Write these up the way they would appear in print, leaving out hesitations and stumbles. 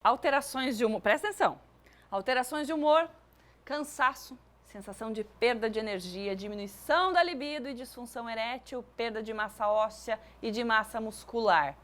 Alterações de humor, presta atenção. Alterações de humor, cansaço, sensação de perda de energia, diminuição da libido e disfunção erétil, perda de massa óssea e de massa muscular.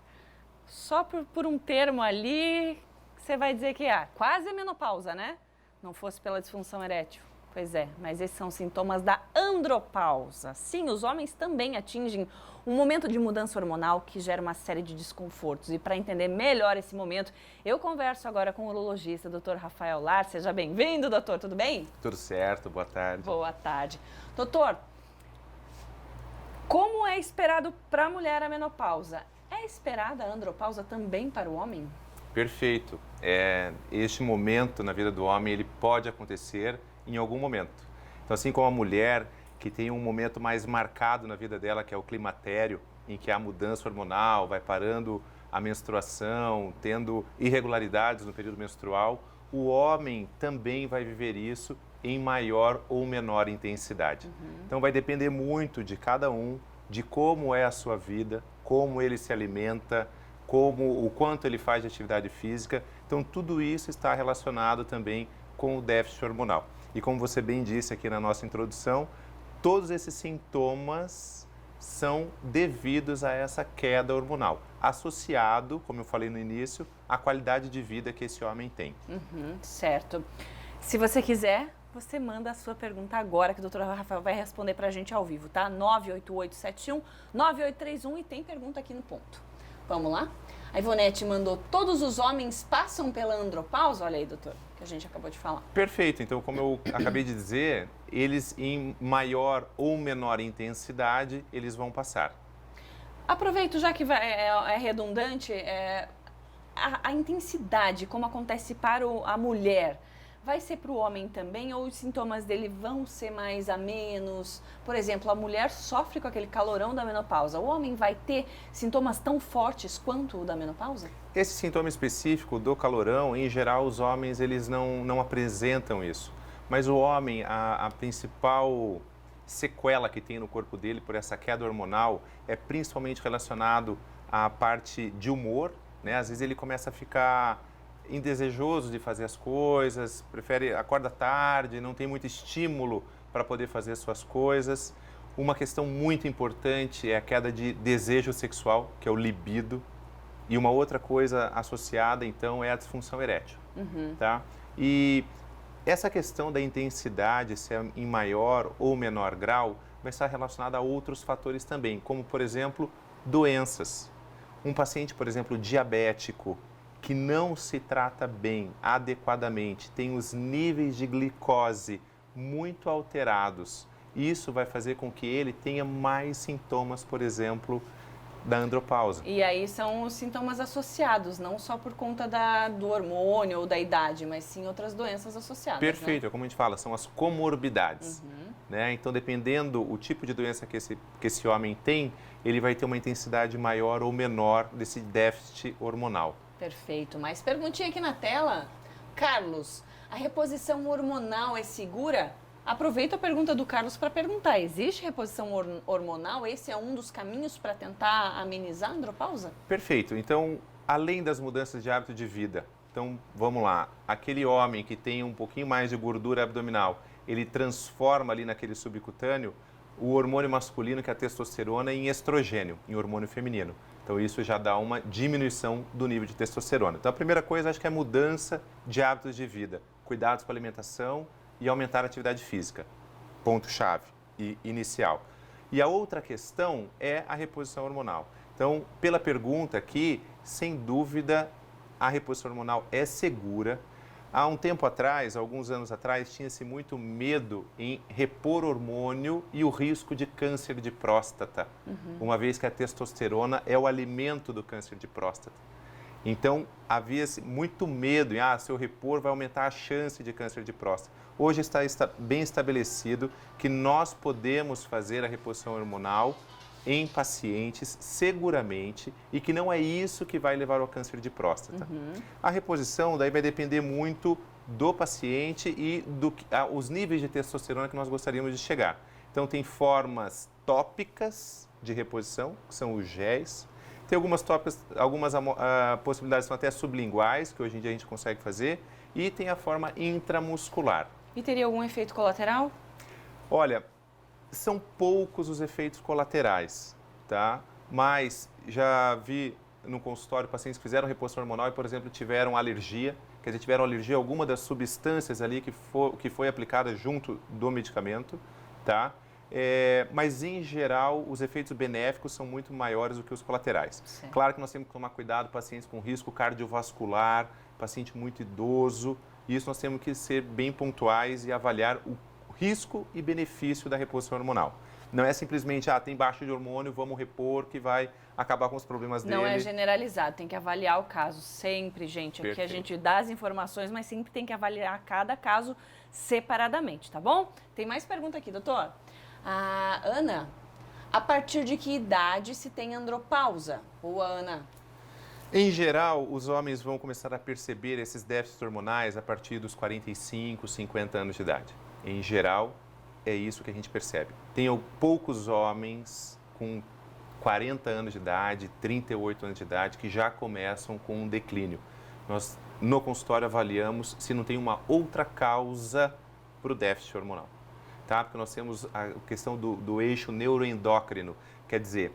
Só por um termo ali, você vai dizer que é quase menopausa, né? Não fosse pela disfunção erétil. Pois é, mas esses são sintomas da andropausa. Sim, os homens também atingem um momento de mudança hormonal que gera uma série de desconfortos. E para entender melhor esse momento, eu converso agora com o urologista, Dr. Rafael Lar. Seja bem-vindo, doutor, tudo bem? Tudo certo, boa tarde. Boa tarde. Doutor, como é esperado para a mulher a menopausa? É esperada a andropausa também para o homem? Perfeito. Este momento na vida do homem, ele pode acontecer em algum momento. Então, assim como a mulher que tem um momento mais marcado na vida dela, que é o climatério, em que há mudança hormonal, vai parando a menstruação, tendo irregularidades no período menstrual, o homem também vai viver isso em maior ou menor intensidade. Então, vai depender muito de cada um, de como é a sua vida, como ele se alimenta, o quanto ele faz de atividade física. Então, tudo isso está relacionado também com o déficit hormonal. E como você bem disse aqui na nossa introdução, todos esses sintomas são devidos a essa queda hormonal, associado, como eu falei no início, à qualidade de vida que esse homem tem. Certo. Se você quiser, você manda a sua pergunta agora, que o doutor Rafael vai responder para a gente ao vivo, tá? 98871-9831 e tem pergunta aqui no ponto. Vamos lá? A Ivonete mandou: todos os homens passam pela andropausa? Olha aí, doutor, que a gente acabou de falar. Perfeito. Então, como eu acabei de dizer, eles em maior ou menor intensidade, eles vão passar. Aproveito, já que é redundante, a intensidade, como acontece para a mulher, vai ser para o homem também ou os sintomas dele vão ser mais a menos? Por exemplo, a mulher sofre com aquele calorão da menopausa. O homem vai ter sintomas tão fortes quanto o da menopausa? Esse sintoma específico do calorão, em geral, os homens eles não apresentam isso. Mas o homem, a principal sequela que tem no corpo dele por essa queda hormonal é principalmente relacionado à parte de humor, né? Às vezes ele começa a ficar indesejoso de fazer as coisas, acorda tarde, não tem muito estímulo para poder fazer as suas coisas. Uma questão muito importante é a queda de desejo sexual, que é o libido. E uma outra coisa associada, então, é a disfunção erétil. Tá? E essa questão da intensidade, se é em maior ou menor grau, vai estar relacionada a outros fatores também, como, por exemplo, doenças. Um paciente, por exemplo, diabético, que não se trata bem, adequadamente, tem os níveis de glicose muito alterados. Isso vai fazer com que ele tenha mais sintomas, por exemplo, da andropausa. E aí são os sintomas associados, não só por conta do hormônio ou da idade, mas sim outras doenças associadas. Perfeito, né? É como a gente fala, são as comorbidades. Né? Então, dependendo o tipo de doença que esse homem tem, ele vai ter uma intensidade maior ou menor desse déficit hormonal. Perfeito. Mais perguntinha aqui na tela. Carlos, a reposição hormonal é segura? Aproveito a pergunta do Carlos para perguntar: existe reposição hormonal? Esse é um dos caminhos para tentar amenizar a andropausa? Perfeito. Então, além das mudanças de hábito de vida, então vamos lá, aquele homem que tem um pouquinho mais de gordura abdominal, ele transforma ali naquele subcutâneo o hormônio masculino, que é a testosterona, em estrogênio, em hormônio feminino. Então, isso já dá uma diminuição do nível de testosterona. Então, a primeira coisa, acho que é a mudança de hábitos de vida, cuidados com a alimentação e aumentar a atividade física. Ponto-chave e inicial. E a outra questão é a reposição hormonal. Então, pela pergunta aqui, sem dúvida, a reposição hormonal é segura. Há um tempo atrás, alguns anos atrás, tinha-se muito medo em repor hormônio e o risco de câncer de próstata, uma vez que a testosterona é o alimento do câncer de próstata. Então, havia muito medo em, se eu repor, vai aumentar a chance de câncer de próstata. Hoje está bem estabelecido que nós podemos fazer a reposição hormonal em pacientes seguramente e que não é isso que vai levar ao câncer de próstata. A reposição daí vai depender muito do paciente e os níveis de testosterona que nós gostaríamos de chegar. Então, tem formas tópicas de reposição, que são os géis, Tem algumas possibilidades são até sublinguais, que hoje em dia a gente consegue fazer, e tem a forma intramuscular. E teria algum efeito colateral? Olha, são poucos os efeitos colaterais, tá? Mas já vi no consultório pacientes que fizeram reposição hormonal e, por exemplo, tiveram alergia, quer dizer, tiveram alergia a alguma das substâncias ali que foi aplicada junto do medicamento, tá? Mas, em geral, os efeitos benéficos são muito maiores do que os colaterais. Sim. Claro que nós temos que tomar cuidado, pacientes com risco cardiovascular, paciente muito idoso, isso nós temos que ser bem pontuais e avaliar o risco e benefício da reposição hormonal. Não é simplesmente, tem baixa de hormônio, vamos repor, que vai acabar com os problemas dele. Não é generalizado, tem que avaliar o caso sempre, gente. Aqui Perfeito. a gente dá as informações, mas sempre tem que avaliar cada caso separadamente, tá bom? Tem mais pergunta aqui, doutor. A Ana, a partir de que idade se tem andropausa? Boa, Ana. Em geral, os homens vão começar a perceber esses déficits hormonais a partir dos 45, 50 anos de idade. Em geral, é isso que a gente percebe. Tem poucos homens com 40 anos de idade, 38 anos de idade, que já começam com um declínio. Nós, no consultório, avaliamos se não tem uma outra causa para o déficit hormonal. Tá? Porque nós temos a questão do eixo neuroendócrino, quer dizer,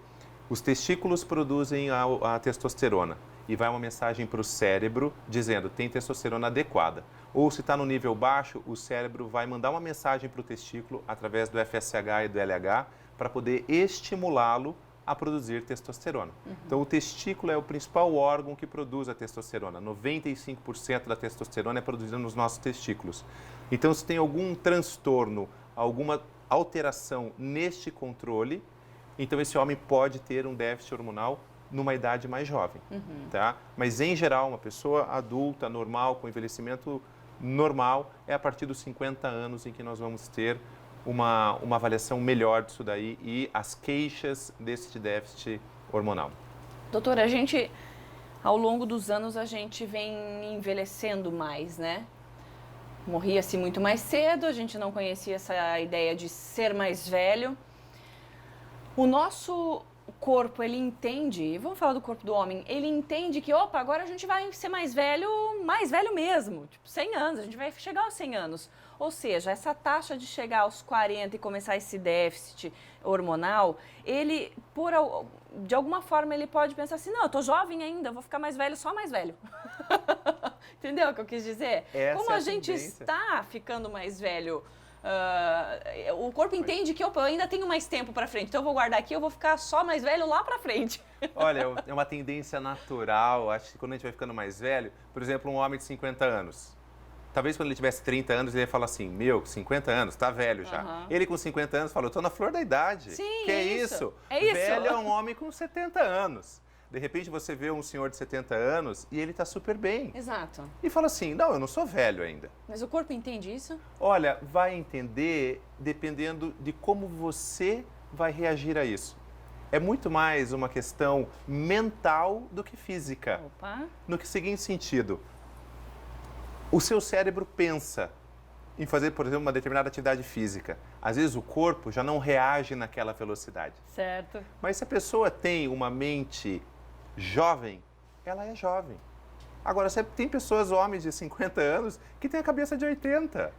os testículos produzem a testosterona e vai uma mensagem para o cérebro dizendo tem testosterona adequada. Ou se está no nível baixo, o cérebro vai mandar uma mensagem para o testículo através do FSH e do LH para poder estimulá-lo a produzir testosterona. Então, o testículo é o principal órgão que produz a testosterona. 95% da testosterona é produzida nos nossos testículos. Então, se tem algum transtorno, alguma alteração neste controle, então esse homem pode ter um déficit hormonal numa idade mais jovem, tá? Mas, em geral, uma pessoa adulta, normal, com envelhecimento normal, é a partir dos 50 anos em que nós vamos ter uma avaliação melhor disso daí e as queixas desse déficit hormonal. Doutora, ao longo dos anos, a gente vem envelhecendo mais, né? Morria-se muito mais cedo, a gente não conhecia essa ideia de ser mais velho. O nosso corpo, ele entende, vamos falar do corpo do homem, ele entende que, agora a gente vai ser mais velho mesmo, tipo 100 anos, a gente vai chegar aos 100 anos. Ou seja, essa taxa de chegar aos 40 e começar esse déficit hormonal, ele, de alguma forma, ele pode pensar assim, não, eu tô jovem ainda, vou ficar mais velho, só mais velho. Entendeu o que eu quis dizer? Como a gente está ficando mais velho, o corpo entende que eu ainda tenho mais tempo para frente, então eu vou guardar aqui, eu vou ficar só mais velho lá para frente. Olha, é uma tendência natural, acho que quando a gente vai ficando mais velho, por exemplo, um homem de 50 anos, talvez quando ele tivesse 30 anos, ele ia falar assim, 50 anos, tá velho já. Ele com 50 anos falou, eu tô na flor da idade. Sim, que é isso? Velho é um homem com 70 anos. De repente você vê um senhor de 70 anos e ele está super bem. Exato. E fala assim, não, eu não sou velho ainda. Mas o corpo entende isso? Olha, vai entender dependendo de como você vai reagir a isso. É muito mais uma questão mental do que física. Opa. No seguinte sentido, o seu cérebro pensa em fazer, por exemplo, uma determinada atividade física. Às vezes o corpo já não reage naquela velocidade. Certo. Mas se a pessoa tem uma mente jovem, ela é jovem. Agora, você tem pessoas, homens de 50 anos, que têm a cabeça de 80.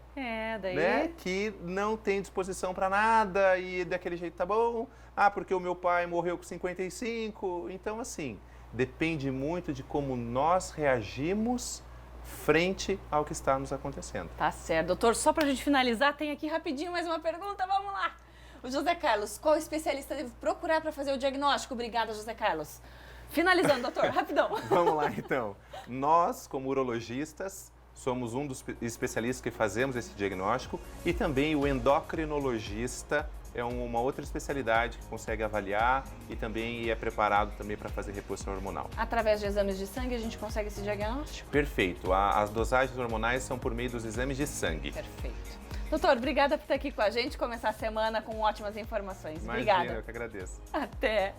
Daí... Né? Que não tem disposição para nada e daquele jeito tá bom. Porque o meu pai morreu com 55. Então, assim, depende muito de como nós reagimos frente ao que está nos acontecendo. Tá certo. Doutor, só pra gente finalizar, tem aqui rapidinho mais uma pergunta, vamos lá. O José Carlos, qual especialista deve procurar para fazer o diagnóstico? Obrigada, José Carlos. Finalizando, doutor, rapidão. Vamos lá, então. Nós, como urologistas, somos um dos especialistas que fazemos esse diagnóstico e também o endocrinologista é uma outra especialidade que consegue avaliar e também é preparado também para fazer reposição hormonal. Através de exames de sangue a gente consegue esse diagnóstico? Perfeito. As dosagens hormonais são por meio dos exames de sangue. Perfeito. Doutor, obrigada por estar aqui com a gente, começar a semana com ótimas informações. Imagina, Obrigada. eu que agradeço. Até.